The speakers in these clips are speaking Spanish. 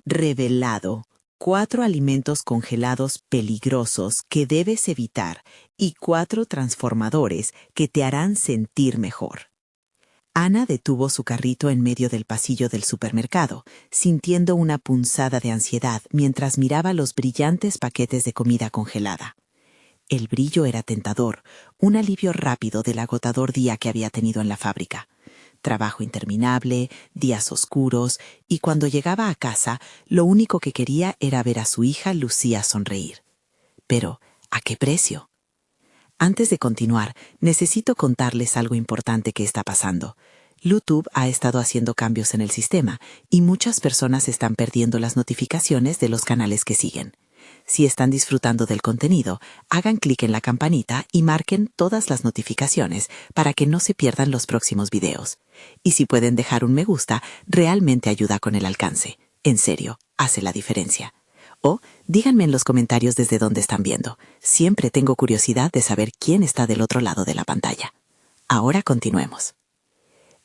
Revelado. 4 alimentos congelados peligrosos que debes evitar y 4 transformadores que te harán sentir mejor. Ana detuvo su carrito en medio del pasillo del supermercado, sintiendo una punzada de ansiedad mientras miraba los brillantes paquetes de comida congelada. El brillo era tentador, un alivio rápido del agotador día que había tenido en la fábrica. Trabajo interminable, días oscuros, y cuando llegaba a casa, lo único que quería era ver a su hija Lucía sonreír. Pero, ¿a qué precio? Antes de continuar, necesito contarles algo importante que está pasando. YouTube ha estado haciendo cambios en el sistema y muchas personas están perdiendo las notificaciones de los canales que siguen. Si están disfrutando del contenido, hagan clic en la campanita y marquen todas las notificaciones para que no se pierdan los próximos videos. Y si pueden dejar un me gusta, realmente ayuda con el alcance. En serio, hace la diferencia. O díganme en los comentarios desde dónde están viendo. Siempre tengo curiosidad de saber quién está del otro lado de la pantalla. Ahora continuemos.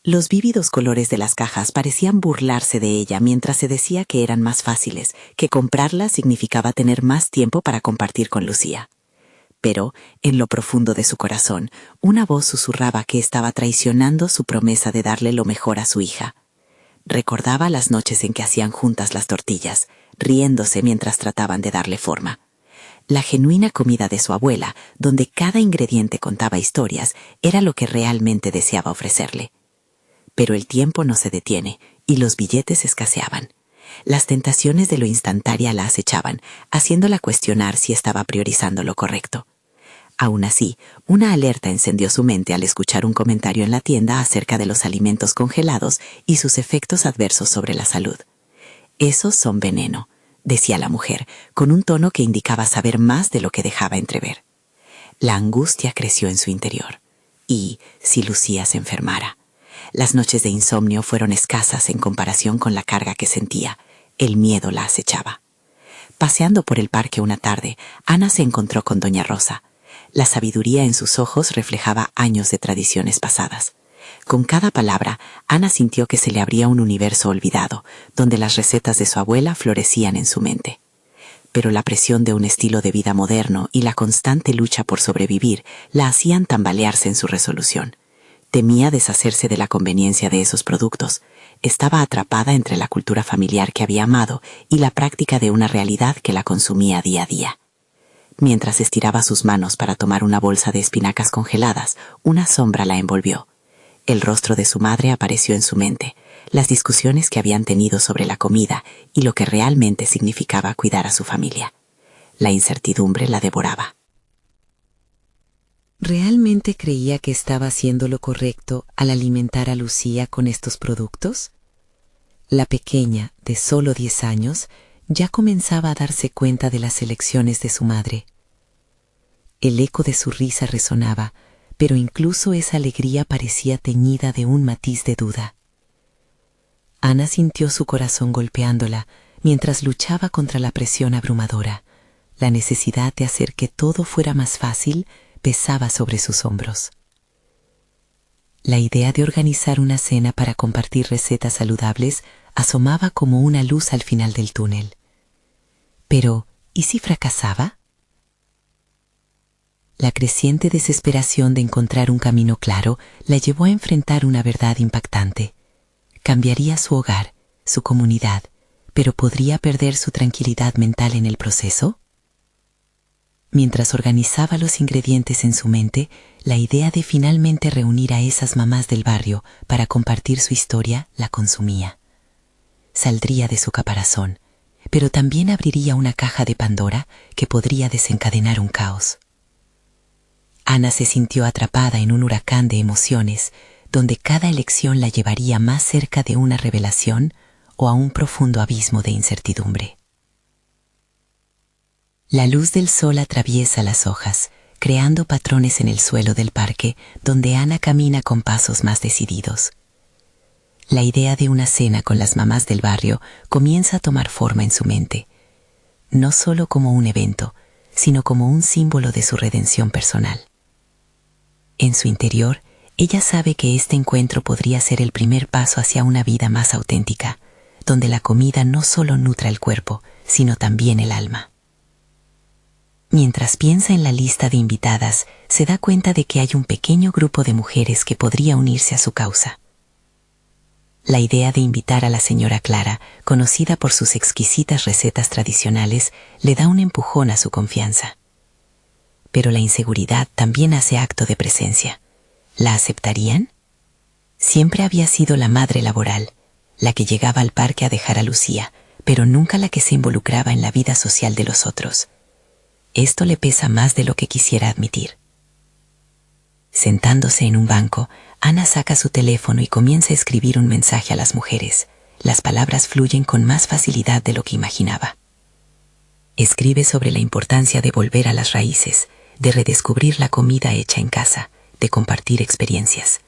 Los vívidos colores de las cajas parecían burlarse de ella mientras se decía que eran más fáciles, que comprarlas significaba tener más tiempo para compartir con Lucía. Pero, en lo profundo de su corazón, una voz susurraba que estaba traicionando su promesa de darle lo mejor a su hija. Recordaba las noches en que hacían juntas las tortillas, riéndose mientras trataban de darle forma. La genuina comida de su abuela, donde cada ingrediente contaba historias, era lo que realmente deseaba ofrecerle. Pero el tiempo no se detiene y los billetes escaseaban. Las tentaciones de lo instantánea la acechaban, haciéndola cuestionar si estaba priorizando lo correcto. Aún así, una alerta encendió su mente al escuchar un comentario en la tienda acerca de los alimentos congelados y sus efectos adversos sobre la salud. «Esos son veneno», decía la mujer, con un tono que indicaba saber más de lo que dejaba entrever. La angustia creció en su interior. ¿Y si Lucía se enfermara? Las noches de insomnio fueron escasas en comparación con la carga que sentía. El miedo la acechaba. Paseando por el parque una tarde, Ana se encontró con doña Rosa. La sabiduría en sus ojos reflejaba años de tradiciones pasadas. Con cada palabra, Ana sintió que se le abría un universo olvidado, donde las recetas de su abuela florecían en su mente. Pero la presión de un estilo de vida moderno y la constante lucha por sobrevivir la hacían tambalearse en su resolución. Temía deshacerse de la conveniencia de esos productos. Estaba atrapada entre la cultura familiar que había amado y la práctica de una realidad que la consumía día a día. Mientras estiraba sus manos para tomar una bolsa de espinacas congeladas, una sombra la envolvió. El rostro de su madre apareció en su mente, las discusiones que habían tenido sobre la comida y lo que realmente significaba cuidar a su familia. La incertidumbre la devoraba. ¿Realmente creía que estaba haciendo lo correcto al alimentar a Lucía con estos productos? La pequeña, de solo 10 años, ya comenzaba a darse cuenta de las elecciones de su madre. El eco de su risa resonaba, pero incluso esa alegría parecía teñida de un matiz de duda. Ana sintió su corazón golpeándola mientras luchaba contra la presión abrumadora. La necesidad de hacer que todo fuera más fácil pesaba sobre sus hombros. La idea de organizar una cena para compartir recetas saludables asomaba como una luz al final del túnel. Pero, ¿y si fracasaba? La creciente desesperación de encontrar un camino claro la llevó a enfrentar una verdad impactante. Cambiaría su hogar, su comunidad, pero ¿podría perder su tranquilidad mental en el proceso? Mientras organizaba los ingredientes en su mente, la idea de finalmente reunir a esas mamás del barrio para compartir su historia la consumía. Saldría de su caparazón, pero también abriría una caja de Pandora que podría desencadenar un caos. Ana se sintió atrapada en un huracán de emociones, donde cada elección la llevaría más cerca de una revelación o a un profundo abismo de incertidumbre. La luz del sol atraviesa las hojas, creando patrones en el suelo del parque, donde Ana camina con pasos más decididos. La idea de una cena con las mamás del barrio comienza a tomar forma en su mente, no solo como un evento, sino como un símbolo de su redención personal. En su interior, ella sabe que este encuentro podría ser el primer paso hacia una vida más auténtica, donde la comida no solo nutra el cuerpo, sino también el alma. Mientras piensa en la lista de invitadas, se da cuenta de que hay un pequeño grupo de mujeres que podría unirse a su causa. La idea de invitar a la señora Clara, conocida por sus exquisitas recetas tradicionales, le da un empujón a su confianza. Pero la inseguridad también hace acto de presencia. ¿La aceptarían? Siempre había sido la madre laboral, la que llegaba al parque a dejar a Lucía, pero nunca la que se involucraba en la vida social de los otros. Esto le pesa más de lo que quisiera admitir. Sentándose en un banco, Ana saca su teléfono y comienza a escribir un mensaje a las mujeres. Las palabras fluyen con más facilidad de lo que imaginaba. Escribe sobre la importancia de volver a las raíces, de redescubrir la comida hecha en casa, de compartir experiencias.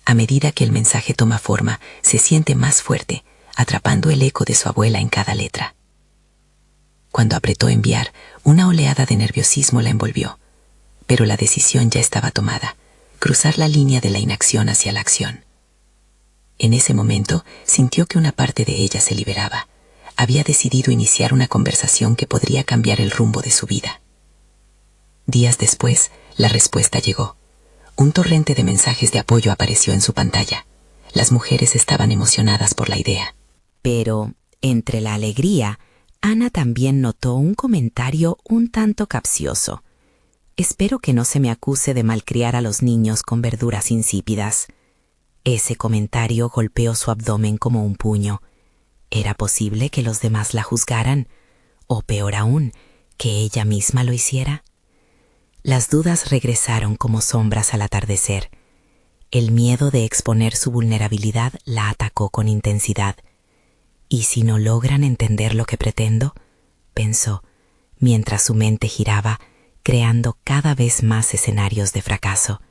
A medida que el mensaje toma forma, se siente más fuerte, atrapando el eco de su abuela en cada letra. Cuando apretó enviar, una oleada de nerviosismo la envolvió, pero la decisión ya estaba tomada: cruzar la línea de la inacción hacia la acción. En ese momento sintió que una parte de ella se liberaba. Había decidido iniciar una conversación que podría cambiar el rumbo de su vida. Días después, la respuesta llegó. Un torrente de mensajes de apoyo apareció en su pantalla. Las mujeres estaban emocionadas por la idea. Pero, entre la alegría, Ana también notó un comentario un tanto capcioso. Espero que no se me acuse de malcriar a los niños con verduras insípidas. Ese comentario golpeó su abdomen como un puño. ¿Era posible que los demás la juzgaran? O peor aún, que ella misma lo hiciera. Las dudas regresaron como sombras al atardecer. El miedo de exponer su vulnerabilidad la atacó con intensidad. ¿Y si no logran entender lo que pretendo?, pensó, mientras su mente giraba, creando cada vez más escenarios de fracaso.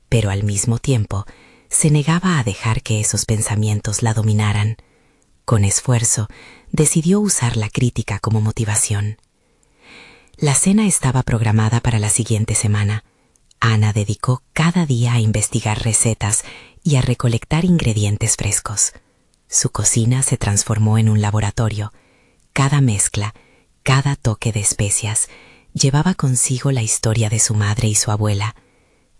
Pero al mismo tiempo, se negaba a dejar que esos pensamientos la dominaran. Con esfuerzo, decidió usar la crítica como motivación. La cena estaba programada para la siguiente semana. Ana dedicó cada día a investigar recetas y a recolectar ingredientes frescos. Su cocina se transformó en un laboratorio. Cada mezcla, cada toque de especias, llevaba consigo la historia de su madre y su abuela.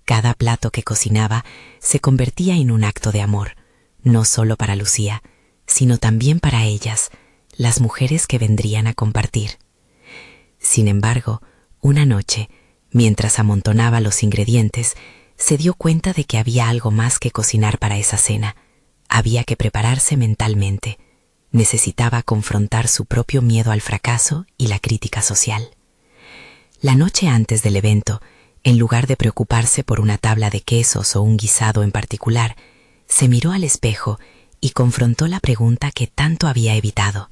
Cada plato que cocinaba se convertía en un acto de amor, no solo para Lucía, sino también para ellas, las mujeres que vendrían a compartir. Sin embargo, una noche, mientras amontonaba los ingredientes, se dio cuenta de que había algo más que cocinar para esa cena. Había que prepararse mentalmente. Necesitaba confrontar su propio miedo al fracaso y la crítica social. La noche antes del evento, en lugar de preocuparse por una tabla de quesos o un guisado en particular, se miró al espejo y confrontó la pregunta que tanto había evitado: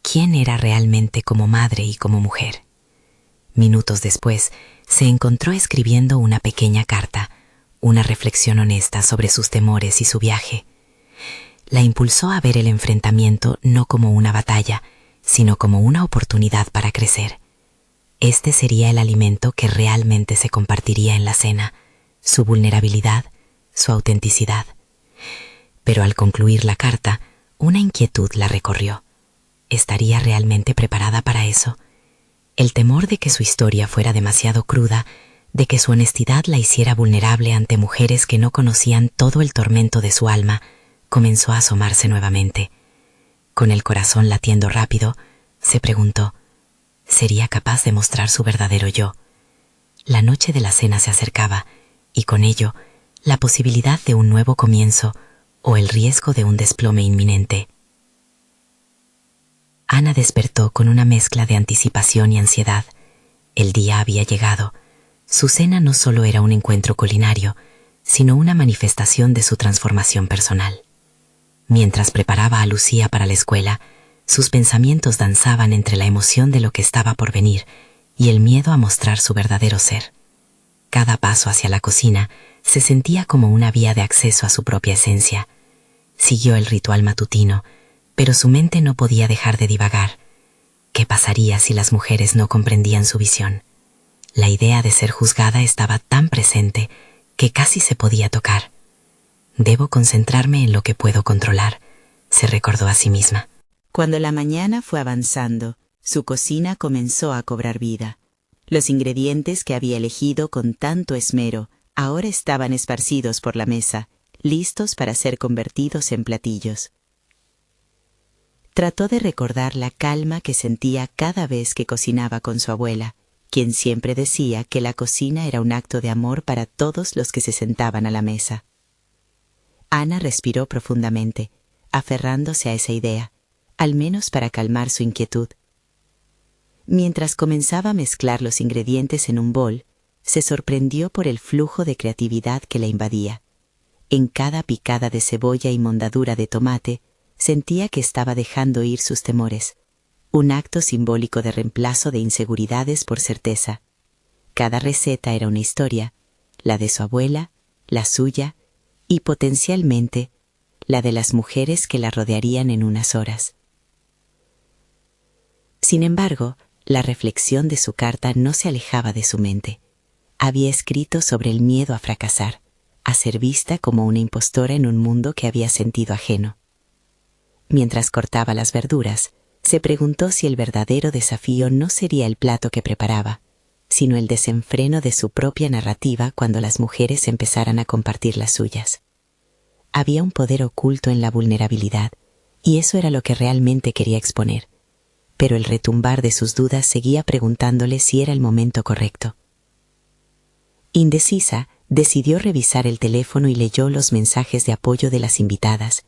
¿quién era realmente como madre y como mujer? Minutos después, se encontró escribiendo una pequeña carta, una reflexión honesta sobre sus temores y su viaje. La impulsó a ver el enfrentamiento no como una batalla, sino como una oportunidad para crecer. Este sería el alimento que realmente se compartiría en la cena: su vulnerabilidad, su autenticidad. Pero al concluir la carta, una inquietud la recorrió. ¿Estaría realmente preparada para eso? El temor de que su historia fuera demasiado cruda, de que su honestidad la hiciera vulnerable ante mujeres que no conocían todo el tormento de su alma, comenzó a asomarse nuevamente. Con el corazón latiendo rápido, se preguntó: ¿sería capaz de mostrar su verdadero yo? La noche de la cena se acercaba, y con ello, la posibilidad de un nuevo comienzo o el riesgo de un desplome inminente. Ana despertó con una mezcla de anticipación y ansiedad. El día había llegado. Su cena no solo era un encuentro culinario, sino una manifestación de su transformación personal. Mientras preparaba a Lucía para la escuela, sus pensamientos danzaban entre la emoción de lo que estaba por venir y el miedo a mostrar su verdadero ser. Cada paso hacia la cocina se sentía como una vía de acceso a su propia esencia. Siguió el ritual matutino, pero su mente no podía dejar de divagar. ¿Qué pasaría si las mujeres no comprendían su visión? La idea de ser juzgada estaba tan presente que casi se podía tocar. Debo concentrarme en lo que puedo controlar, se recordó a sí misma. Cuando la mañana fue avanzando, su cocina comenzó a cobrar vida. Los ingredientes que había elegido con tanto esmero ahora estaban esparcidos por la mesa, listos para ser convertidos en platillos. Trató de recordar la calma que sentía cada vez que cocinaba con su abuela, quien siempre decía que la cocina era un acto de amor para todos los que se sentaban a la mesa. Ana respiró profundamente, aferrándose a esa idea, al menos para calmar su inquietud. Mientras comenzaba a mezclar los ingredientes en un bol, se sorprendió por el flujo de creatividad que la invadía. En cada picada de cebolla y mondadura de tomate, sentía que estaba dejando ir sus temores, un acto simbólico de reemplazo de inseguridades por certeza. Cada receta era una historia, la de su abuela, la suya y potencialmente la de las mujeres que la rodearían en unas horas. Sin embargo, la reflexión de su carta no se alejaba de su mente. Había escrito sobre el miedo a fracasar, a ser vista como una impostora en un mundo que había sentido ajeno. Mientras cortaba las verduras, se preguntó si el verdadero desafío no sería el plato que preparaba, sino el desenfreno de su propia narrativa cuando las mujeres empezaran a compartir las suyas. Había un poder oculto en la vulnerabilidad, y eso era lo que realmente quería exponer. Pero el retumbar de sus dudas seguía preguntándole si era el momento correcto. Indecisa, decidió revisar el teléfono y leyó los mensajes de apoyo de las invitadas.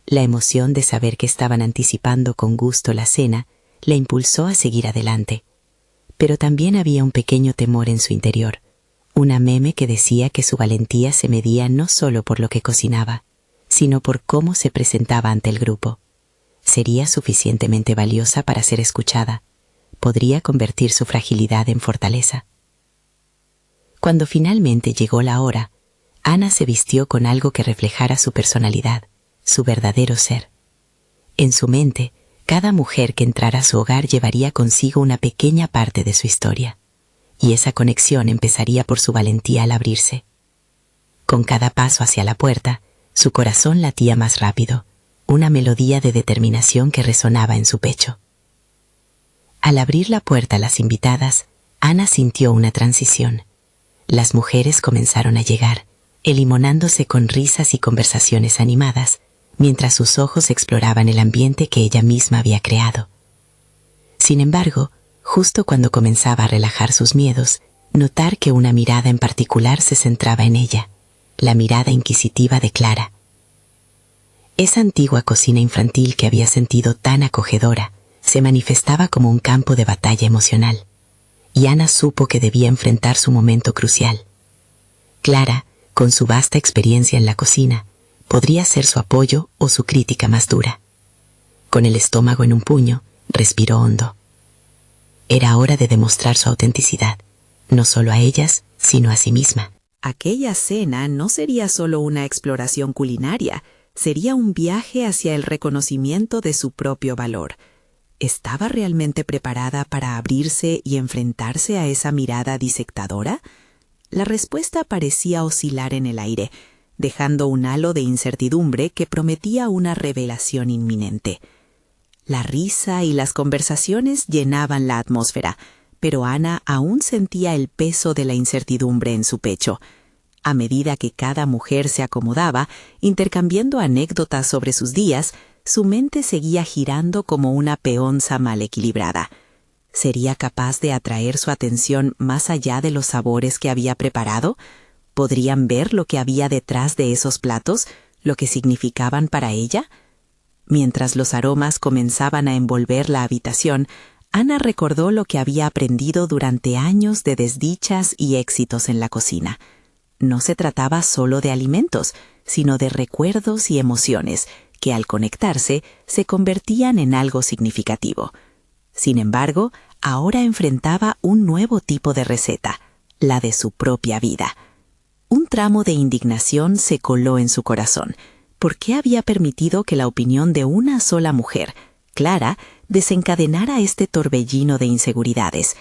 La emoción de saber que estaban anticipando con gusto la cena la impulsó a seguir adelante. Pero también había un pequeño temor en su interior, una meme que decía que su valentía se medía no solo por lo que cocinaba, sino por cómo se presentaba ante el grupo. Sería suficientemente valiosa para ser escuchada. Podría convertir su fragilidad en fortaleza. Cuando finalmente llegó la hora, Ana se vistió con algo que reflejara su personalidad, su verdadero ser. En su mente, cada mujer que entrara a su hogar llevaría consigo una pequeña parte de su historia, y esa conexión empezaría por su valentía al abrirse. Con cada paso hacia la puerta, su corazón latía más rápido, una melodía de determinación que resonaba en su pecho. Al abrir la puerta a las invitadas, Ana sintió una transición. Las mujeres comenzaron a llegar, elimonándose con risas y conversaciones animadas, mientras sus ojos exploraban el ambiente que ella misma había creado. Sin embargo, justo cuando comenzaba a relajar sus miedos, notar que una mirada en particular se centraba en ella, la mirada inquisitiva de Clara. Esa antigua cocina infantil que había sentido tan acogedora se manifestaba como un campo de batalla emocional, y Ana supo que debía enfrentar su momento crucial. Clara, con su vasta experiencia en la cocina, podría ser su apoyo o su crítica más dura. Con el estómago en un puño, respiró hondo. Era hora de demostrar su autenticidad, no solo a ellas, sino a sí misma. Aquella cena no sería solo una exploración culinaria, sería un viaje hacia el reconocimiento de su propio valor. ¿Estaba realmente preparada para abrirse y enfrentarse a esa mirada disectadora? La respuesta parecía oscilar en el aire, dejando un halo de incertidumbre que prometía una revelación inminente. La risa y las conversaciones llenaban la atmósfera, pero Ana aún sentía el peso de la incertidumbre en su pecho. A medida que cada mujer se acomodaba, intercambiando anécdotas sobre sus días, su mente seguía girando como una peonza mal equilibrada. ¿Sería capaz de atraer su atención más allá de los sabores que había preparado? ¿Podrían ver lo que había detrás de esos platos, lo que significaban para ella? Mientras los aromas comenzaban a envolver la habitación, Ana recordó lo que había aprendido durante años de desdichas y éxitos en la cocina. No se trataba solo de alimentos, sino de recuerdos y emociones que al conectarse se convertían en algo significativo. Sin embargo, ahora enfrentaba un nuevo tipo de receta, la de su propia vida. Un tramo de indignación se coló en su corazón. ¿Por qué había permitido que la opinión de una sola mujer, Clara, desencadenara este torbellino de inseguridades?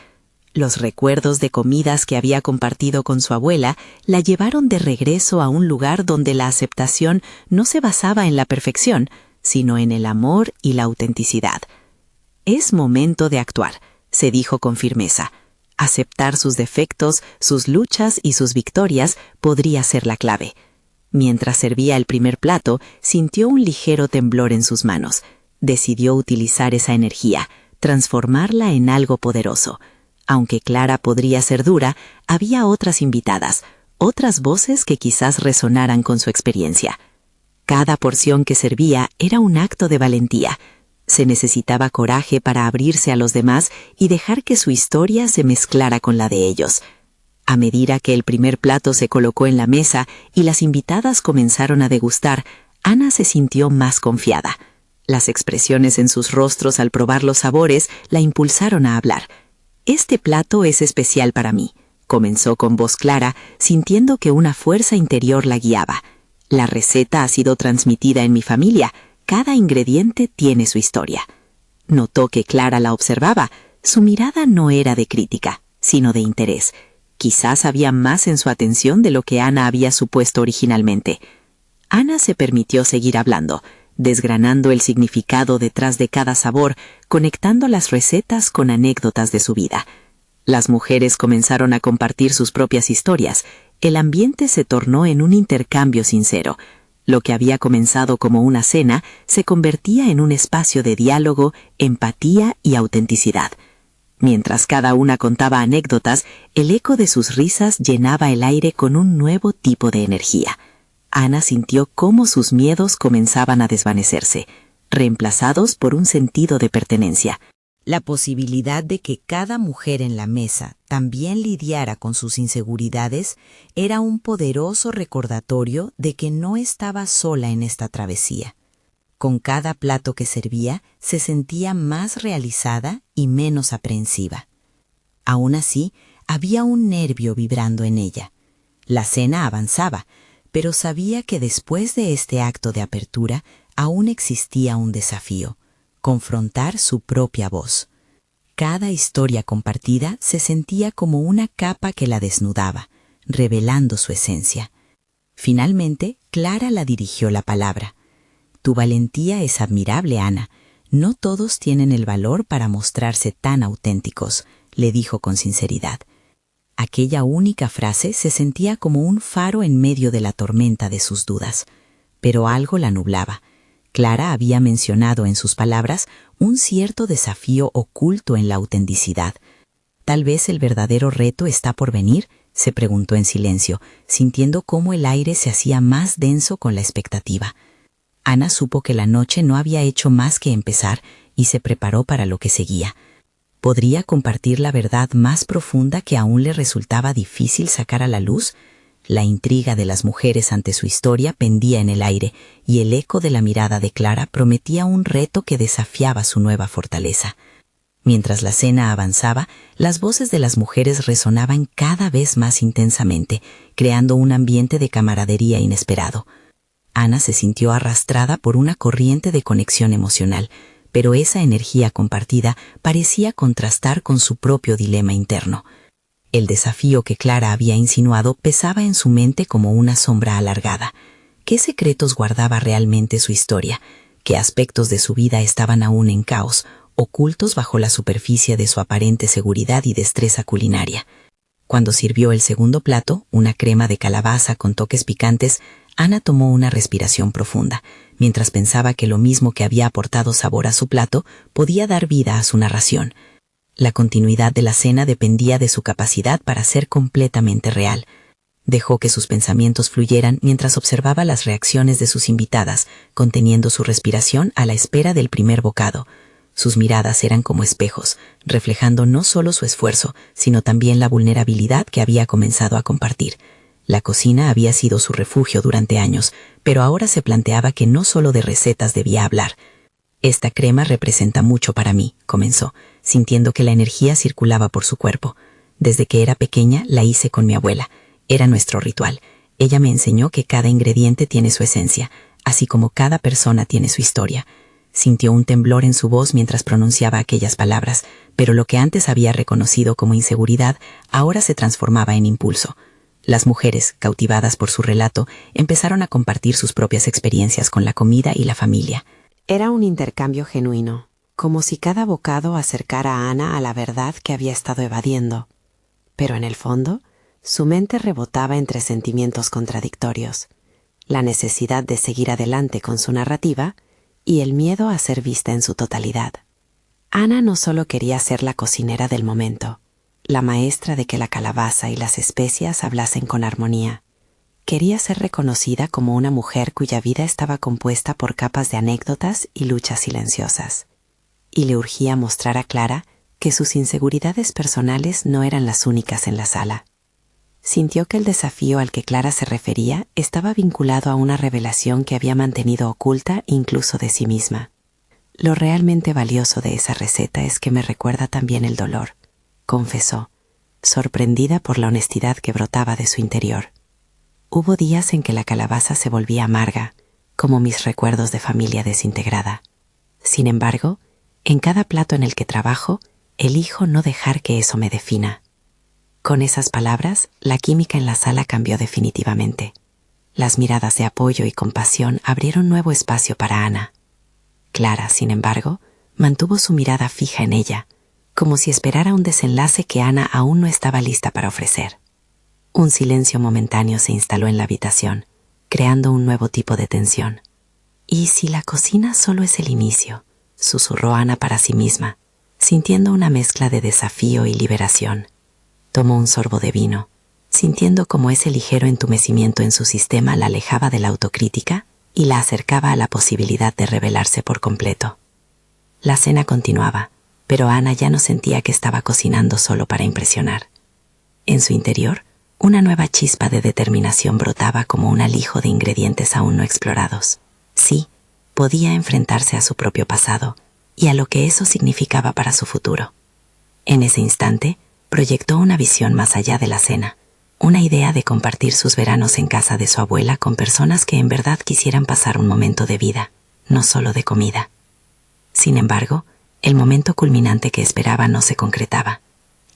Los recuerdos de comidas que había compartido con su abuela la llevaron de regreso a un lugar donde la aceptación no se basaba en la perfección, sino en el amor y la autenticidad. Es momento de actuar, se dijo con firmeza. Aceptar sus defectos, sus luchas y sus victorias podría ser la clave. Mientras servía el primer plato, sintió un ligero temblor en sus manos. Decidió utilizar esa energía, transformarla en algo poderoso. Aunque Clara podría ser dura, había otras invitadas, otras voces que quizás resonaran con su experiencia. Cada porción que servía era un acto de valentía. Se necesitaba coraje para abrirse a los demás y dejar que su historia se mezclara con la de ellos. A medida que el primer plato se colocó en la mesa y las invitadas comenzaron a degustar, Ana se sintió más confiada. Las expresiones en sus rostros al probar los sabores la impulsaron a hablar. «Este plato es especial para mí», comenzó con voz clara, sintiendo que una fuerza interior la guiaba. «La receta ha sido transmitida en mi familia. Cada ingrediente tiene su historia». Notó que Clara la observaba. Su mirada no era de crítica, sino de interés. Quizás había más en su atención de lo que Ana había supuesto originalmente. Ana se permitió seguir hablando, desgranando el significado detrás de cada sabor, conectando las recetas con anécdotas de su vida. Las mujeres comenzaron a compartir sus propias historias. El ambiente se tornó en un intercambio sincero. Lo que había comenzado como una cena se convertía en un espacio de diálogo, empatía y autenticidad. Mientras cada una contaba anécdotas, el eco de sus risas llenaba el aire con un nuevo tipo de energía. Ana sintió cómo sus miedos comenzaban a desvanecerse, reemplazados por un sentido de pertenencia. La posibilidad de que cada mujer en la mesa también lidiara con sus inseguridades era un poderoso recordatorio de que no estaba sola en esta travesía. Con cada plato que servía, se sentía más realizada y menos aprehensiva. Aún así, había un nervio vibrando en ella. La cena avanzaba, pero sabía que después de este acto de apertura aún existía un desafío: confrontar su propia voz. Cada historia compartida se sentía como una capa que la desnudaba, revelando su esencia. Finalmente, Clara la dirigió la palabra. «Tu valentía es admirable, Ana. No todos tienen el valor para mostrarse tan auténticos», le dijo con sinceridad. Aquella única frase se sentía como un faro en medio de la tormenta de sus dudas. Pero algo la nublaba. Clara había mencionado en sus palabras un cierto desafío oculto en la autenticidad. «¿Tal vez el verdadero reto está por venir?», se preguntó en silencio, sintiendo cómo el aire se hacía más denso con la expectativa. Ana supo que la noche no había hecho más que empezar y se preparó para lo que seguía. ¿Podría compartir la verdad más profunda que aún le resultaba difícil sacar a la luz? La intriga de las mujeres ante su historia pendía en el aire, y el eco de la mirada de Clara prometía un reto que desafiaba su nueva fortaleza. Mientras la cena avanzaba, las voces de las mujeres resonaban cada vez más intensamente, creando un ambiente de camaradería inesperado. Ana se sintió arrastrada por una corriente de conexión emocional, pero esa energía compartida parecía contrastar con su propio dilema interno. El desafío que Clara había insinuado pesaba en su mente como una sombra alargada. ¿Qué secretos guardaba realmente su historia? ¿Qué aspectos de su vida estaban aún en caos, ocultos bajo la superficie de su aparente seguridad y destreza culinaria? Cuando sirvió el segundo plato, una crema de calabaza con toques picantes, Ana tomó una respiración profunda, mientras pensaba que lo mismo que había aportado sabor a su plato podía dar vida a su narración. La continuidad de la cena dependía de su capacidad para ser completamente real. Dejó que sus pensamientos fluyeran mientras observaba las reacciones de sus invitadas, conteniendo su respiración a la espera del primer bocado. Sus miradas eran como espejos, reflejando no solo su esfuerzo, sino también la vulnerabilidad que había comenzado a compartir. La cocina había sido su refugio durante años, pero ahora se planteaba que no solo de recetas debía hablar. «Esta crema representa mucho para mí», comenzó, sintiendo que la energía circulaba por su cuerpo. «Desde que era pequeña la hice con mi abuela. Era nuestro ritual. Ella me enseñó que cada ingrediente tiene su esencia, así como cada persona tiene su historia». Sintió un temblor en su voz mientras pronunciaba aquellas palabras, pero lo que antes había reconocido como inseguridad ahora se transformaba en impulso. Las mujeres, cautivadas por su relato, empezaron a compartir sus propias experiencias con la comida y la familia. Era un intercambio genuino, como si cada bocado acercara a Ana a la verdad que había estado evadiendo. Pero en el fondo, su mente rebotaba entre sentimientos contradictorios, la necesidad de seguir adelante con su narrativa y el miedo a ser vista en su totalidad. Ana no solo quería ser la cocinera del momento, la maestra de que la calabaza y las especias hablasen con armonía. Quería ser reconocida como una mujer cuya vida estaba compuesta por capas de anécdotas y luchas silenciosas. Y le urgía mostrar a Clara que sus inseguridades personales no eran las únicas en la sala. Sintió que el desafío al que Clara se refería estaba vinculado a una revelación que había mantenido oculta incluso de sí misma. Lo realmente valioso de esa receta es que me recuerda también el dolor, confesó, sorprendida por la honestidad que brotaba de su interior. Hubo días en que la calabaza se volvía amarga, como mis recuerdos de familia desintegrada. Sin embargo, en cada plato en el que trabajo, elijo no dejar que eso me defina. Con esas palabras, la química en la sala cambió definitivamente. Las miradas de apoyo y compasión abrieron nuevo espacio para Ana. Clara, sin embargo, mantuvo su mirada fija en ella, como si esperara un desenlace que Ana aún no estaba lista para ofrecer. Un silencio momentáneo se instaló en la habitación, creando un nuevo tipo de tensión. «¿Y si la cocina solo es el inicio?», susurró Ana para sí misma, sintiendo una mezcla de desafío y liberación. Tomó un sorbo de vino, sintiendo cómo ese ligero entumecimiento en su sistema la alejaba de la autocrítica y la acercaba a la posibilidad de revelarse por completo. La cena continuaba, pero Ana ya no sentía que estaba cocinando solo para impresionar. En su interior, una nueva chispa de determinación brotaba como un alijo de ingredientes aún no explorados. Sí, podía enfrentarse a su propio pasado y a lo que eso significaba para su futuro. En ese instante, proyectó una visión más allá de la cena, una idea de compartir sus veranos en casa de su abuela con personas que en verdad quisieran pasar un momento de vida, no solo de comida. Sin embargo, el momento culminante que esperaba no se concretaba.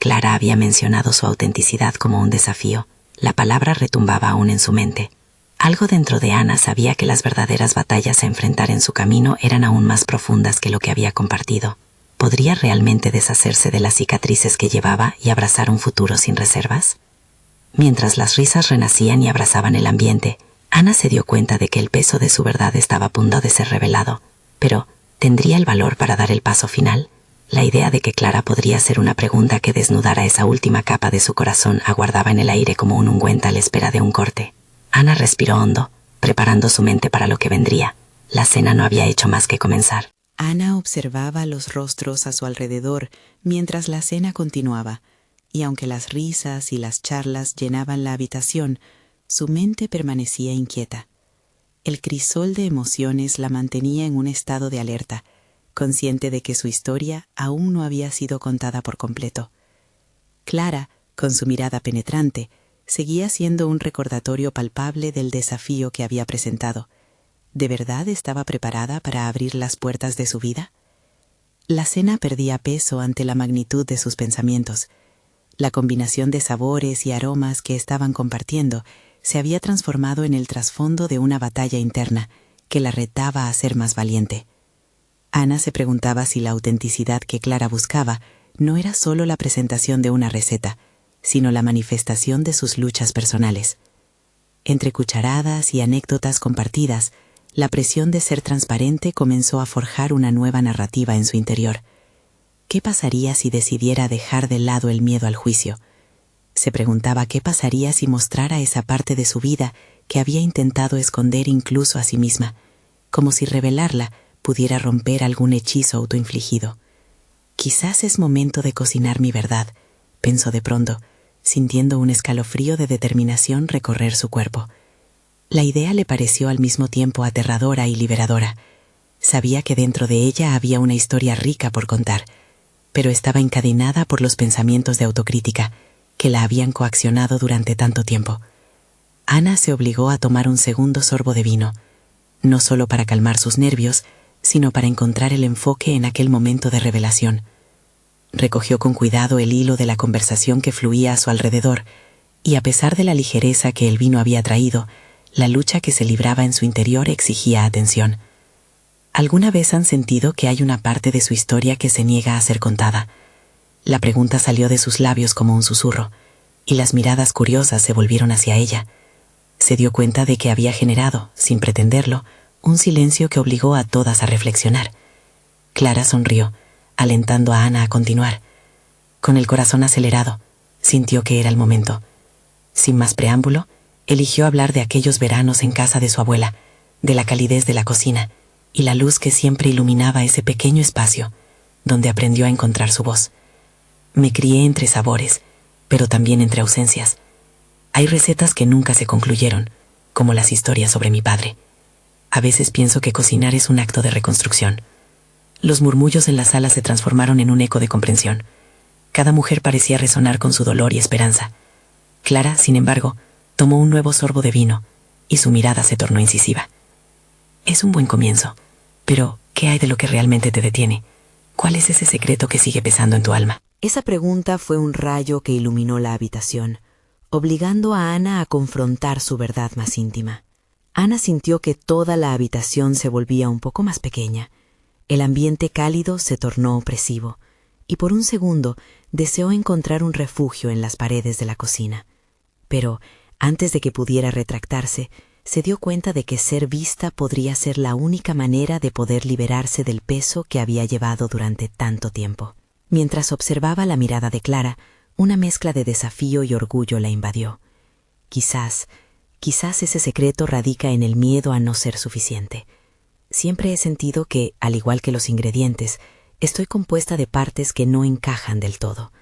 Clara había mencionado su autenticidad como un desafío. La palabra retumbaba aún en su mente. Algo dentro de Ana sabía que las verdaderas batallas a enfrentar en su camino eran aún más profundas que lo que había compartido. ¿Podría realmente deshacerse de las cicatrices que llevaba y abrazar un futuro sin reservas? Mientras las risas renacían y abrazaban el ambiente, Ana se dio cuenta de que el peso de su verdad estaba a punto de ser revelado. Pero, ¿tendría el valor para dar el paso final? La idea de que Clara podría hacer una pregunta que desnudara esa última capa de su corazón aguardaba en el aire como un ungüento a la espera de un corte. Ana respiró hondo, preparando su mente para lo que vendría. La cena no había hecho más que comenzar. Ana observaba los rostros a su alrededor mientras la cena continuaba, y aunque las risas y las charlas llenaban la habitación, su mente permanecía inquieta. El crisol de emociones la mantenía en un estado de alerta, consciente de que su historia aún no había sido contada por completo. Clara, con su mirada penetrante, seguía siendo un recordatorio palpable del desafío que había presentado. ¿De verdad estaba preparada para abrir las puertas de su vida? La cena perdía peso ante la magnitud de sus pensamientos. La combinación de sabores y aromas que estaban compartiendo se había transformado en el trasfondo de una batalla interna que la retaba a ser más valiente. Ana se preguntaba si la autenticidad que Clara buscaba no era solo la presentación de una receta, sino la manifestación de sus luchas personales. Entre cucharadas y anécdotas compartidas, la presión de ser transparente comenzó a forjar una nueva narrativa en su interior. ¿Qué pasaría si decidiera dejar de lado el miedo al juicio? Se preguntaba qué pasaría si mostrara esa parte de su vida que había intentado esconder incluso a sí misma, como si revelarla pudiera romper algún hechizo autoinfligido. Quizás es momento de cocinar mi verdad, pensó de pronto, sintiendo un escalofrío de determinación recorrer su cuerpo. La idea le pareció al mismo tiempo aterradora y liberadora. Sabía que dentro de ella había una historia rica por contar, pero estaba encadenada por los pensamientos de autocrítica que la habían coaccionado durante tanto tiempo. Ana se obligó a tomar un segundo sorbo de vino, no solo para calmar sus nervios, sino para encontrar el enfoque en aquel momento de revelación. Recogió con cuidado el hilo de la conversación que fluía a su alrededor, y a pesar de la ligereza que el vino había traído, la lucha que se libraba en su interior exigía atención. ¿Alguna vez han sentido que hay una parte de su historia que se niega a ser contada? La pregunta salió de sus labios como un susurro, y las miradas curiosas se volvieron hacia ella. Se dio cuenta de que había generado, sin pretenderlo, un silencio que obligó a todas a reflexionar. Clara sonrió, alentando a Ana a continuar. Con el corazón acelerado, sintió que era el momento. Sin más preámbulo, eligió hablar de aquellos veranos en casa de su abuela, de la calidez de la cocina y la luz que siempre iluminaba ese pequeño espacio, donde aprendió a encontrar su voz. Me crié entre sabores, pero también entre ausencias. Hay recetas que nunca se concluyeron, como las historias sobre mi padre. A veces pienso que cocinar es un acto de reconstrucción. Los murmullos en la sala se transformaron en un eco de comprensión. Cada mujer parecía resonar con su dolor y esperanza. Clara, sin embargo, tomó un nuevo sorbo de vino, y su mirada se tornó incisiva. Es un buen comienzo, pero ¿qué hay de lo que realmente te detiene? ¿Cuál es ese secreto que sigue pesando en tu alma? Esa pregunta fue un rayo que iluminó la habitación, obligando a Ana a confrontar su verdad más íntima. Ana sintió que toda la habitación se volvía un poco más pequeña. El ambiente cálido se tornó opresivo, y por un segundo deseó encontrar un refugio en las paredes de la cocina. Pero, antes de que pudiera retractarse, se dio cuenta de que ser vista podría ser la única manera de poder liberarse del peso que había llevado durante tanto tiempo. Mientras observaba la mirada de Clara, una mezcla de desafío y orgullo la invadió. Quizás ese secreto radica en el miedo a no ser suficiente. Siempre he sentido que, al igual que los ingredientes, estoy compuesta de partes que no encajan del todo.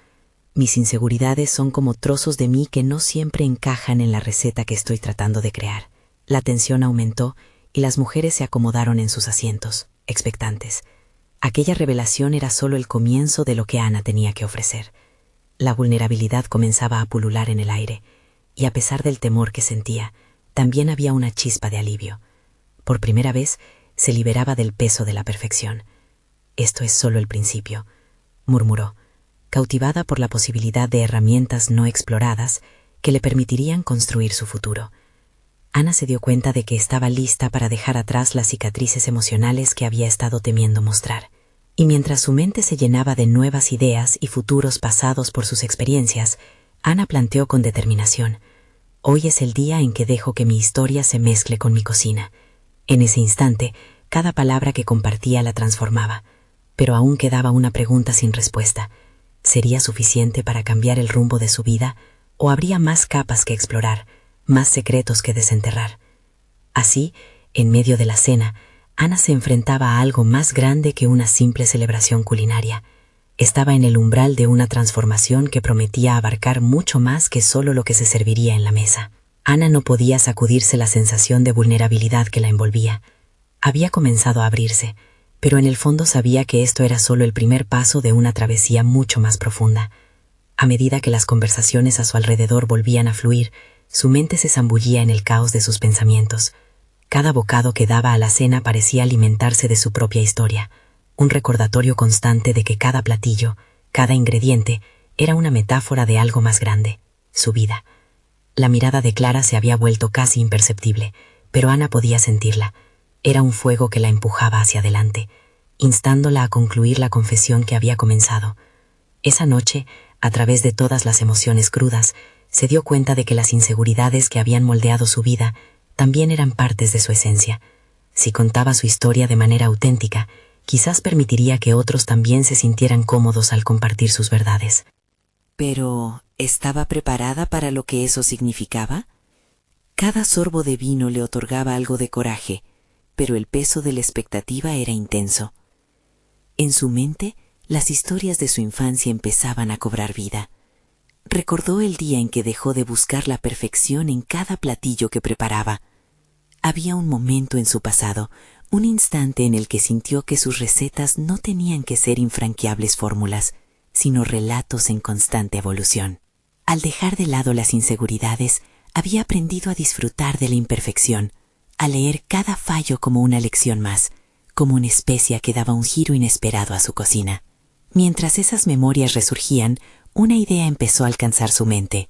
Mis inseguridades son como trozos de mí que no siempre encajan en la receta que estoy tratando de crear. La tensión aumentó y las mujeres se acomodaron en sus asientos, expectantes. Aquella revelación era solo el comienzo de lo que Ana tenía que ofrecer. La vulnerabilidad comenzaba a pulular en el aire, y a pesar del temor que sentía, también había una chispa de alivio. Por primera vez, se liberaba del peso de la perfección. «Esto es solo el principio», murmuró, cautivada por la posibilidad de herramientas no exploradas que le permitirían construir su futuro. Ana se dio cuenta de que estaba lista para dejar atrás las cicatrices emocionales que había estado temiendo mostrar. Y mientras su mente se llenaba de nuevas ideas y futuros pasados por sus experiencias, Ana planteó con determinación: «Hoy es el día en que dejo que mi historia se mezcle con mi cocina». En ese instante, cada palabra que compartía la transformaba, pero aún quedaba una pregunta sin respuesta. ¿Sería suficiente para cambiar el rumbo de su vida, o habría más capas que explorar, más secretos que desenterrar? Así, en medio de la cena, Ana se enfrentaba a algo más grande que una simple celebración culinaria. Estaba en el umbral de una transformación que prometía abarcar mucho más que solo lo que se serviría en la mesa. Ana no podía sacudirse la sensación de vulnerabilidad que la envolvía. Había comenzado a abrirse, pero en el fondo sabía que esto era solo el primer paso de una travesía mucho más profunda. A medida que las conversaciones a su alrededor volvían a fluir, su mente se zambullía en el caos de sus pensamientos. Cada bocado que daba a la cena parecía alimentarse de su propia historia, un recordatorio constante de que cada platillo, cada ingrediente, era una metáfora de algo más grande, su vida. La mirada de Clara se había vuelto casi imperceptible, pero Ana podía sentirla. Era un fuego que la empujaba hacia adelante, instándola a concluir la confesión que había comenzado. Esa noche, a través de todas las emociones crudas, se dio cuenta de que las inseguridades que habían moldeado su vida también eran partes de su esencia. Si contaba su historia de manera auténtica, quizás permitiría que otros también se sintieran cómodos al compartir sus verdades. Pero, ¿estaba preparada para lo que eso significaba? Cada sorbo de vino le otorgaba algo de coraje, pero el peso de la expectativa era intenso. En su mente, las historias de su infancia empezaban a cobrar vida. Recordó el día en que dejó de buscar la perfección en cada platillo que preparaba. Había un momento en su pasado, un instante en el que sintió que sus recetas no tenían que ser infranqueables fórmulas, sino relatos en constante evolución. Al dejar de lado las inseguridades, había aprendido a disfrutar de la imperfección, a leer cada fallo como una lección más, como una especia que daba un giro inesperado a su cocina. Mientras esas memorias resurgían, una idea empezó a alcanzar su mente.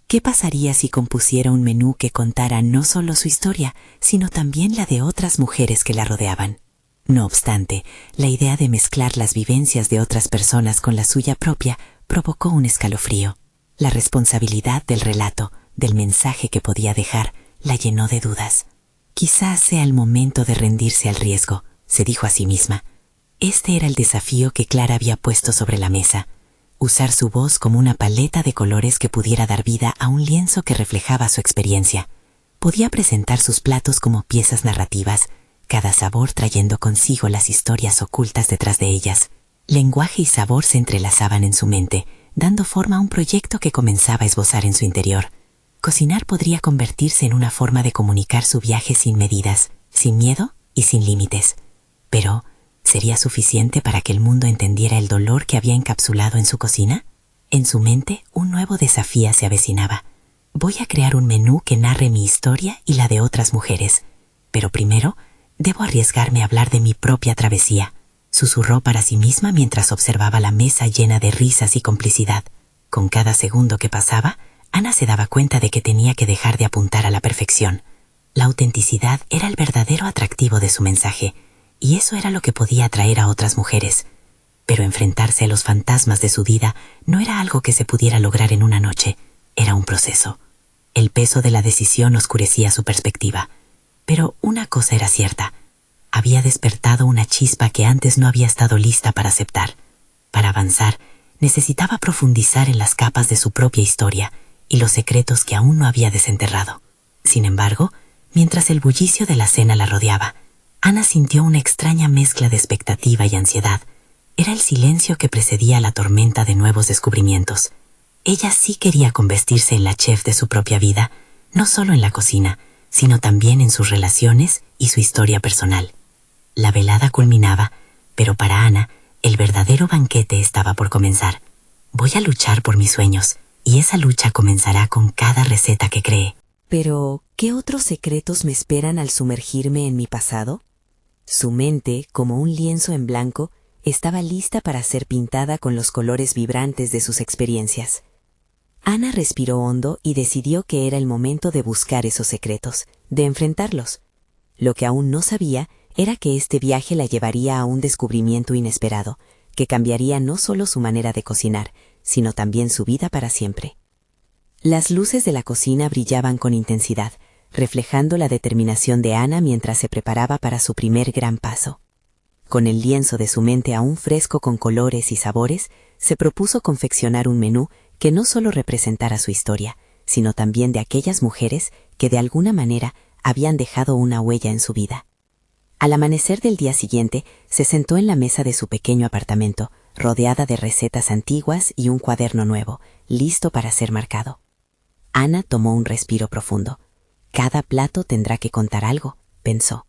¿Qué pasaría si compusiera un menú que contara no solo su historia, sino también la de otras mujeres que la rodeaban? No obstante, la idea de mezclar las vivencias de otras personas con la suya propia provocó un escalofrío. La responsabilidad del relato, del mensaje que podía dejar, la llenó de dudas. Quizás sea el momento de rendirse al riesgo, se dijo a sí misma. Este era el desafío que Clara había puesto sobre la mesa. Usar su voz como una paleta de colores que pudiera dar vida a un lienzo que reflejaba su experiencia. Podía presentar sus platos como piezas narrativas, cada sabor trayendo consigo las historias ocultas detrás de ellas. Lenguaje y sabor se entrelazaban en su mente, dando forma a un proyecto que comenzaba a esbozar en su interior. Cocinar podría convertirse en una forma de comunicar su viaje sin medidas, sin miedo y sin límites. Pero, ¿sería suficiente para que el mundo entendiera el dolor que había encapsulado en su cocina? En su mente, un nuevo desafío se avecinaba. Voy a crear un menú que narre mi historia y la de otras mujeres. Pero primero, debo arriesgarme a hablar de mi propia travesía. Susurró para sí misma mientras observaba la mesa llena de risas y complicidad. Con cada segundo que pasaba, Ana se daba cuenta de que tenía que dejar de apuntar a la perfección. La autenticidad era el verdadero atractivo de su mensaje, y eso era lo que podía atraer a otras mujeres. Pero enfrentarse a los fantasmas de su vida no era algo que se pudiera lograr en una noche, era un proceso. El peso de la decisión oscurecía su perspectiva. Pero una cosa era cierta. Había despertado una chispa que antes no había estado lista para aceptar. Para avanzar, necesitaba profundizar en las capas de su propia historia y los secretos que aún no había desenterrado. Sin embargo, mientras el bullicio de la cena la rodeaba, Ana sintió una extraña mezcla de expectativa y ansiedad. Era el silencio que precedía la tormenta de nuevos descubrimientos. Ella sí quería convertirse en la chef de su propia vida, no solo en la cocina, sino también en sus relaciones y su historia personal. La velada culminaba, pero para Ana, el verdadero banquete estaba por comenzar. Voy a luchar por mis sueños, y esa lucha comenzará con cada receta que cree. Pero, ¿qué otros secretos me esperan al sumergirme en mi pasado? Su mente, como un lienzo en blanco, estaba lista para ser pintada con los colores vibrantes de sus experiencias. Ana respiró hondo y decidió que era el momento de buscar esos secretos, de enfrentarlos. Lo que aún no sabía era que este viaje la llevaría a un descubrimiento inesperado, que cambiaría no solo su manera de cocinar, sino también su vida para siempre. Las luces de la cocina brillaban con intensidad, reflejando la determinación de Ana mientras se preparaba para su primer gran paso. Con el lienzo de su mente aún fresco con colores y sabores, se propuso confeccionar un menú que no solo representara su historia, sino también de aquellas mujeres que de alguna manera habían dejado una huella en su vida. Al amanecer del día siguiente, se sentó en la mesa de su pequeño apartamento, rodeada de recetas antiguas y un cuaderno nuevo, listo para ser marcado. Ana tomó un respiro profundo. Cada plato tendrá que contar algo, pensó.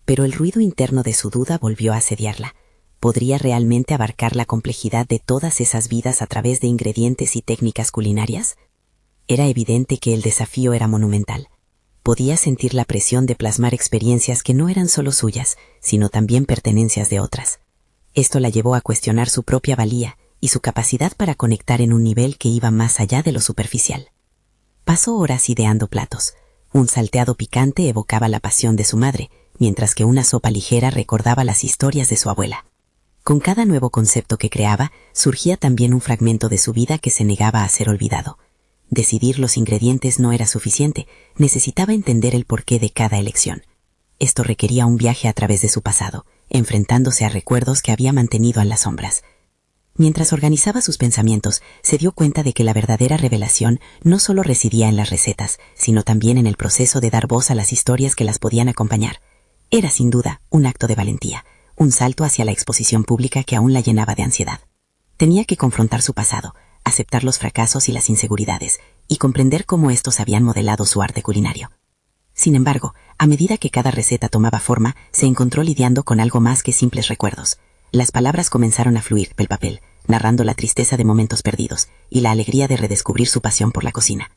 Pero el ruido interno de su duda volvió a asediarla. ¿Podría realmente abarcar la complejidad de todas esas vidas a través de ingredientes y técnicas culinarias? Era evidente que el desafío era monumental. Podía sentir la presión de plasmar experiencias que no eran solo suyas, sino también pertenencias de otras. Esto la llevó a cuestionar su propia valía y su capacidad para conectar en un nivel que iba más allá de lo superficial. Pasó horas ideando platos. Un salteado picante evocaba la pasión de su madre, mientras que una sopa ligera recordaba las historias de su abuela. Con cada nuevo concepto que creaba, surgía también un fragmento de su vida que se negaba a ser olvidado. Decidir los ingredientes no era suficiente, necesitaba entender el porqué de cada elección. Esto requería un viaje a través de su pasado, enfrentándose a recuerdos que había mantenido en las sombras. Mientras organizaba sus pensamientos, se dio cuenta de que la verdadera revelación no solo residía en las recetas, sino también en el proceso de dar voz a las historias que las podían acompañar. Era sin duda un acto de valentía, un salto hacia la exposición pública que aún la llenaba de ansiedad. Tenía que confrontar su pasado, aceptar los fracasos y las inseguridades, y comprender cómo estos habían modelado su arte culinario. Sin embargo, a medida que cada receta tomaba forma, se encontró lidiando con algo más que simples recuerdos. Las palabras comenzaron a fluir del papel, narrando la tristeza de momentos perdidos y la alegría de redescubrir su pasión por la cocina.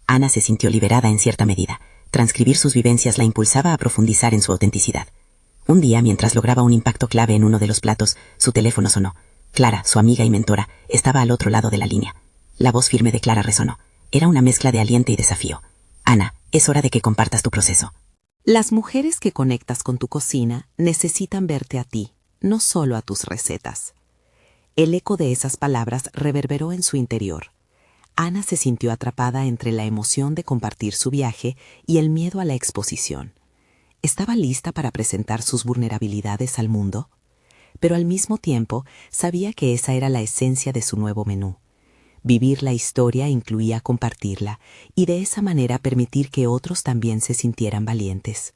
Ana se sintió liberada en cierta medida. Transcribir sus vivencias la impulsaba a profundizar en su autenticidad. Un día, mientras lograba un impacto clave en uno de los platos, su teléfono sonó. Clara, su amiga y mentora, estaba al otro lado de la línea. La voz firme de Clara resonó. Era una mezcla de aliento y desafío. Ana, es hora de que compartas tu proceso. Las mujeres que conectas con tu cocina necesitan verte a ti, no solo a tus recetas. El eco de esas palabras reverberó en su interior. Ana se sintió atrapada entre la emoción de compartir su viaje y el miedo a la exposición. ¿Estaba lista para presentar sus vulnerabilidades al mundo? Pero al mismo tiempo sabía que esa era la esencia de su nuevo menú. Vivir la historia incluía compartirla y de esa manera permitir que otros también se sintieran valientes.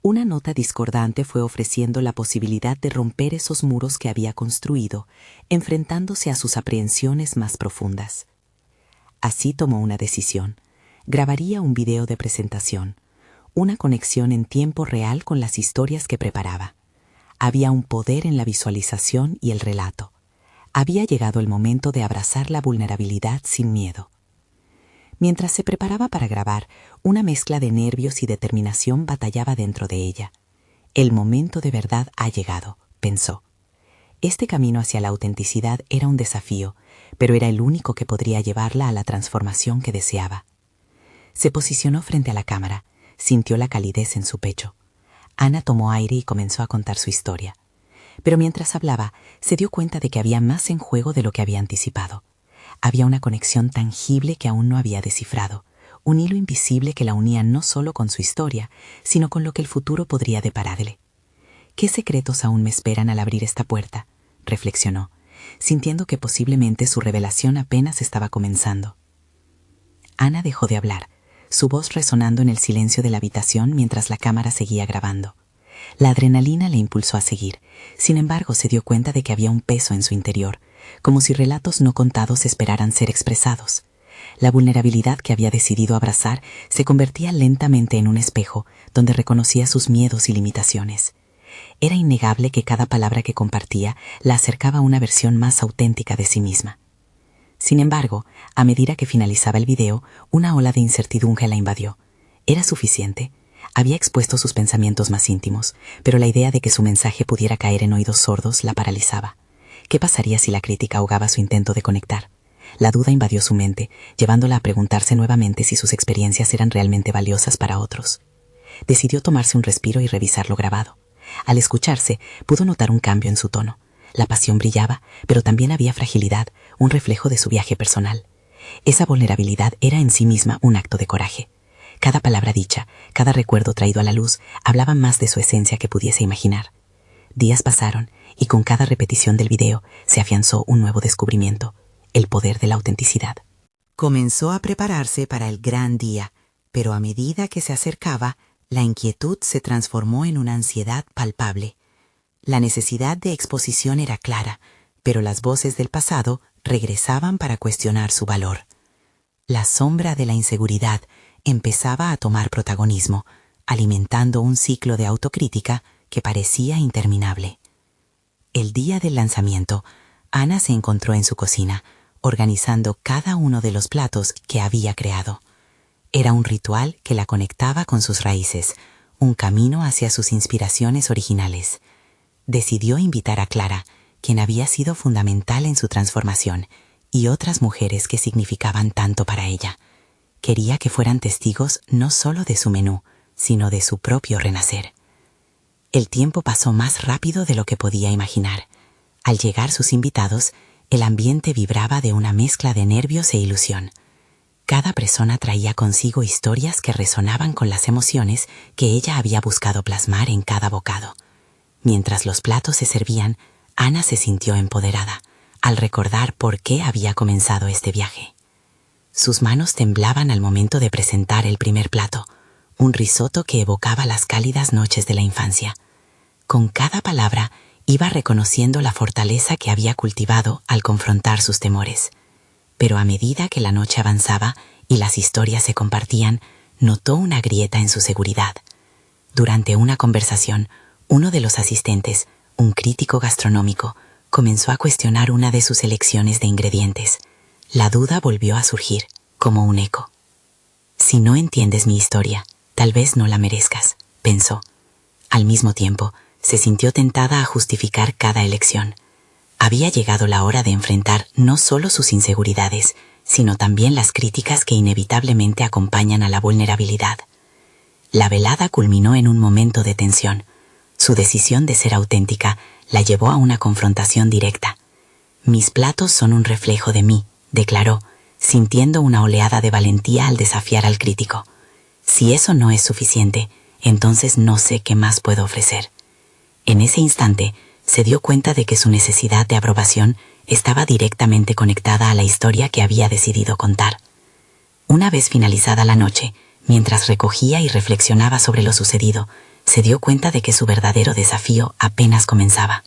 Una nota discordante fue ofreciendo la posibilidad de romper esos muros que había construido, enfrentándose a sus aprehensiones más profundas. Así tomó una decisión. Grabaría un video de presentación, una conexión en tiempo real con las historias que preparaba. Había un poder en la visualización y el relato. Había llegado el momento de abrazar la vulnerabilidad sin miedo. Mientras se preparaba para grabar, una mezcla de nervios y determinación batallaba dentro de ella. El momento de verdad ha llegado, pensó. Este camino hacia la autenticidad era un desafío, pero era el único que podría llevarla a la transformación que deseaba. Se posicionó frente a la cámara, sintió la calidez en su pecho. Ana tomó aire y comenzó a contar su historia. Pero mientras hablaba, se dio cuenta de que había más en juego de lo que había anticipado. Había una conexión tangible que aún no había descifrado, un hilo invisible que la unía no solo con su historia, sino con lo que el futuro podría depararle. ¿Qué secretos aún me esperan al abrir esta puerta?, reflexionó, sintiendo que posiblemente su revelación apenas estaba comenzando. Ana dejó de hablar, su voz resonando en el silencio de la habitación mientras la cámara seguía grabando. La adrenalina le impulsó a seguir, sin embargo se dio cuenta de que había un peso en su interior, como si relatos no contados esperaran ser expresados. La vulnerabilidad que había decidido abrazar se convertía lentamente en un espejo donde reconocía sus miedos y limitaciones. Era innegable que cada palabra que compartía la acercaba a una versión más auténtica de sí misma. Sin embargo, a medida que finalizaba el video, una ola de incertidumbre la invadió. ¿Era suficiente? Había expuesto sus pensamientos más íntimos, pero la idea de que su mensaje pudiera caer en oídos sordos la paralizaba. ¿Qué pasaría si la crítica ahogaba su intento de conectar? La duda invadió su mente, llevándola a preguntarse nuevamente si sus experiencias eran realmente valiosas para otros. Decidió tomarse un respiro y revisar lo grabado. Al escucharse, pudo notar un cambio en su tono. La pasión brillaba, pero también había fragilidad, un reflejo de su viaje personal. Esa vulnerabilidad era en sí misma un acto de coraje. Cada palabra dicha, cada recuerdo traído a la luz, hablaba más de su esencia que pudiese imaginar. Días pasaron, y con cada repetición del video se afianzó un nuevo descubrimiento, el poder de la autenticidad. Comenzó a prepararse para el gran día, pero a medida que se acercaba, la inquietud se transformó en una ansiedad palpable. La necesidad de exposición era clara, pero las voces del pasado regresaban para cuestionar su valor. La sombra de la inseguridad empezaba a tomar protagonismo, alimentando un ciclo de autocrítica que parecía interminable. El día del lanzamiento, Ana se encontró en su cocina, organizando cada uno de los platos que había creado. Era un ritual que la conectaba con sus raíces, un camino hacia sus inspiraciones originales. Decidió invitar a Clara, quien había sido fundamental en su transformación, y otras mujeres que significaban tanto para ella. Quería que fueran testigos no solo de su menú, sino de su propio renacer. El tiempo pasó más rápido de lo que podía imaginar. Al llegar sus invitados, el ambiente vibraba de una mezcla de nervios e ilusión. Cada persona traía consigo historias que resonaban con las emociones que ella había buscado plasmar en cada bocado. Mientras los platos se servían, Ana se sintió empoderada, al recordar por qué había comenzado este viaje. Sus manos temblaban al momento de presentar el primer plato, un risotto que evocaba las cálidas noches de la infancia. Con cada palabra iba reconociendo la fortaleza que había cultivado al confrontar sus temores. Pero a medida que la noche avanzaba y las historias se compartían, notó una grieta en su seguridad. Durante una conversación, uno de los asistentes, un crítico gastronómico, comenzó a cuestionar una de sus elecciones de ingredientes. La duda volvió a surgir, como un eco. Si no entiendes mi historia, tal vez no la merezcas, pensó. Al mismo tiempo, se sintió tentada a justificar cada elección. Había llegado la hora de enfrentar no solo sus inseguridades, sino también las críticas que inevitablemente acompañan a la vulnerabilidad. La velada culminó en un momento de tensión. Su decisión de ser auténtica la llevó a una confrontación directa. «Mis platos son un reflejo de mí», declaró, sintiendo una oleada de valentía al desafiar al crítico. «Si eso no es suficiente, entonces no sé qué más puedo ofrecer». En ese instante, se dio cuenta de que su necesidad de aprobación estaba directamente conectada a la historia que había decidido contar. Una vez finalizada la noche, mientras recogía y reflexionaba sobre lo sucedido, se dio cuenta de que su verdadero desafío apenas comenzaba.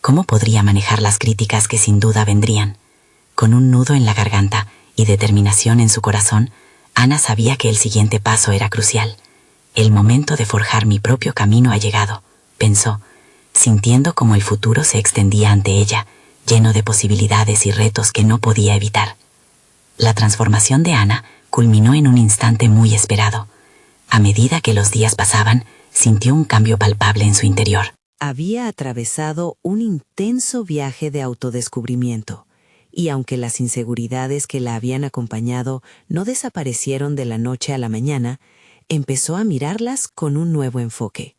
¿Cómo podría manejar las críticas que sin duda vendrían? Con un nudo en la garganta y determinación en su corazón, Ana sabía que el siguiente paso era crucial. «El momento de forjar mi propio camino ha llegado», pensó, sintiendo como el futuro se extendía ante ella, lleno de posibilidades y retos que no podía evitar. La transformación de Ana culminó en un instante muy esperado. A medida que los días pasaban, sintió un cambio palpable en su interior. Había atravesado un intenso viaje de autodescubrimiento, y aunque las inseguridades que la habían acompañado no desaparecieron de la noche a la mañana, empezó a mirarlas con un nuevo enfoque.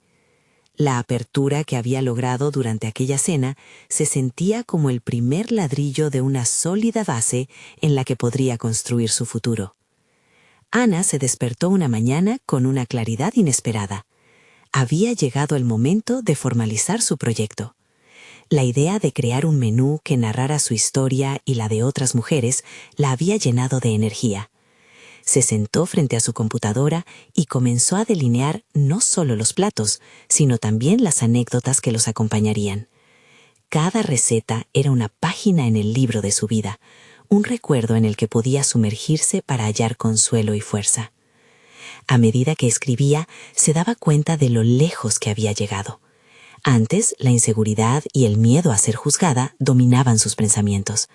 La apertura que había logrado durante aquella cena se sentía como el primer ladrillo de una sólida base en la que podría construir su futuro. Ana se despertó una mañana con una claridad inesperada. Había llegado el momento de formalizar su proyecto. La idea de crear un menú que narrara su historia y la de otras mujeres la había llenado de energía. Se sentó frente a su computadora y comenzó a delinear no solo los platos, sino también las anécdotas que los acompañarían. Cada receta era una página en el libro de su vida, un recuerdo en el que podía sumergirse para hallar consuelo y fuerza. A medida que escribía, se daba cuenta de lo lejos que había llegado. Antes, la inseguridad y el miedo a ser juzgada dominaban sus pensamientos.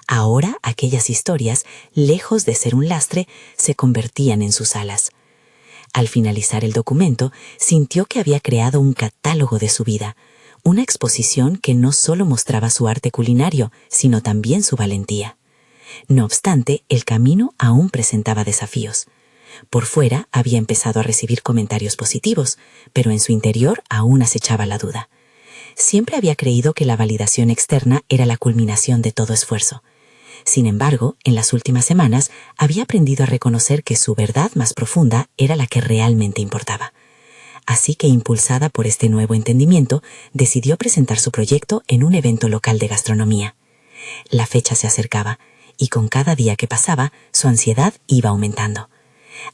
Ahora, aquellas historias, lejos de ser un lastre, se convertían en sus alas. Al finalizar el documento, sintió que había creado un catálogo de su vida, una exposición que no solo mostraba su arte culinario, sino también su valentía. No obstante, el camino aún presentaba desafíos. Por fuera había empezado a recibir comentarios positivos, pero en su interior aún acechaba la duda. Siempre había creído que la validación externa era la culminación de todo esfuerzo. Sin embargo, en las últimas semanas había aprendido a reconocer que su verdad más profunda era la que realmente importaba. Así que, impulsada por este nuevo entendimiento, decidió presentar su proyecto en un evento local de gastronomía. La fecha se acercaba, y con cada día que pasaba, su ansiedad iba aumentando.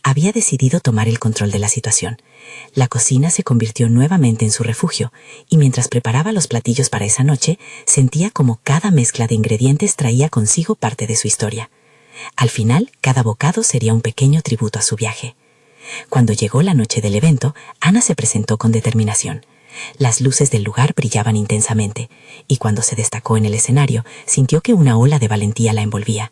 Había decidido tomar el control de la situación. La cocina se convirtió nuevamente en su refugio, y mientras preparaba los platillos para esa noche, sentía como cada mezcla de ingredientes traía consigo parte de su historia. Al final, cada bocado sería un pequeño tributo a su viaje. Cuando llegó la noche del evento, Ana se presentó con determinación. Las luces del lugar brillaban intensamente, y cuando se destacó en el escenario, sintió que una ola de valentía la envolvía.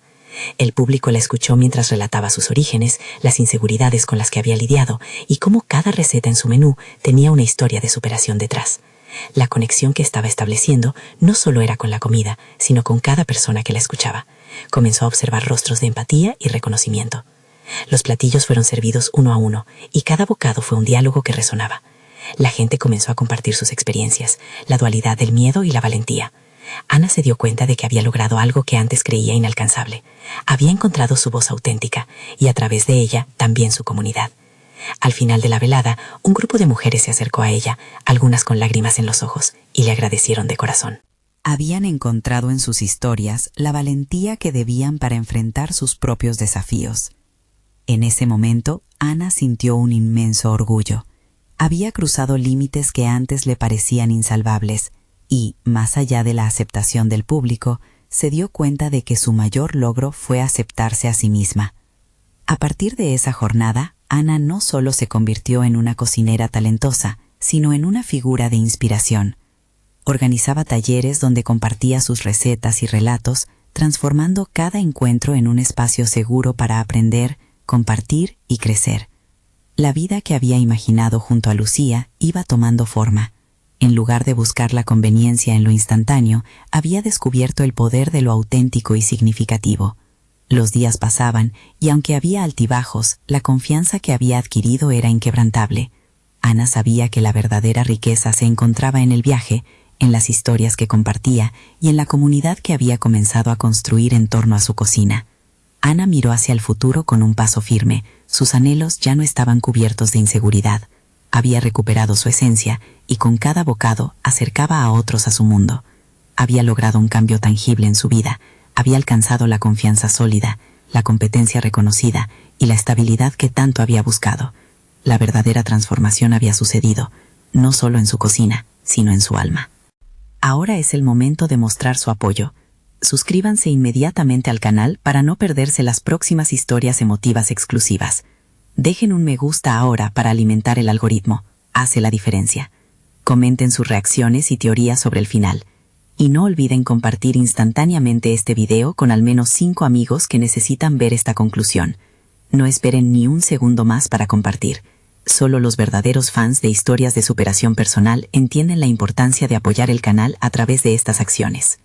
El público la escuchó mientras relataba sus orígenes, las inseguridades con las que había lidiado y cómo cada receta en su menú tenía una historia de superación detrás. La conexión que estaba estableciendo no solo era con la comida, sino con cada persona que la escuchaba. Comenzó a observar rostros de empatía y reconocimiento. Los platillos fueron servidos uno a uno y cada bocado fue un diálogo que resonaba. La gente comenzó a compartir sus experiencias, la dualidad del miedo y la valentía. Ana se dio cuenta de que había logrado algo que antes creía inalcanzable. Había encontrado su voz auténtica y a través de ella también su comunidad. Al final de la velada, un grupo de mujeres se acercó a ella, algunas con lágrimas en los ojos, y le agradecieron de corazón. Habían encontrado en sus historias la valentía que debían para enfrentar sus propios desafíos. En ese momento, Ana sintió un inmenso orgullo. Había cruzado límites que antes le parecían insalvables, y, más allá de la aceptación del público, se dio cuenta de que su mayor logro fue aceptarse a sí misma. A partir de esa jornada, Ana no solo se convirtió en una cocinera talentosa, sino en una figura de inspiración. Organizaba talleres donde compartía sus recetas y relatos, transformando cada encuentro en un espacio seguro para aprender, compartir y crecer. La vida que había imaginado junto a Lucía iba tomando forma. En lugar de buscar la conveniencia en lo instantáneo, había descubierto el poder de lo auténtico y significativo. Los días pasaban y aunque había altibajos, la confianza que había adquirido era inquebrantable. Ana sabía que la verdadera riqueza se encontraba en el viaje, en las historias que compartía y en la comunidad que había comenzado a construir en torno a su cocina. Ana miró hacia el futuro con un paso firme. Sus anhelos ya no estaban cubiertos de inseguridad. Había recuperado su esencia y con cada bocado acercaba a otros a su mundo. Había logrado un cambio tangible en su vida. Había alcanzado la confianza sólida, la competencia reconocida y la estabilidad que tanto había buscado. La verdadera transformación había sucedido, no solo en su cocina, sino en su alma. Ahora es el momento de mostrar su apoyo. Suscríbanse inmediatamente al canal para no perderse las próximas historias emotivas exclusivas. Dejen un me gusta ahora para alimentar el algoritmo. Hace la diferencia. Comenten sus reacciones y teorías sobre el final. Y no olviden compartir instantáneamente este video con al menos 5 amigos que necesitan ver esta conclusión. No esperen ni un segundo más para compartir. Solo los verdaderos fans de historias de superación personal entienden la importancia de apoyar el canal a través de estas acciones.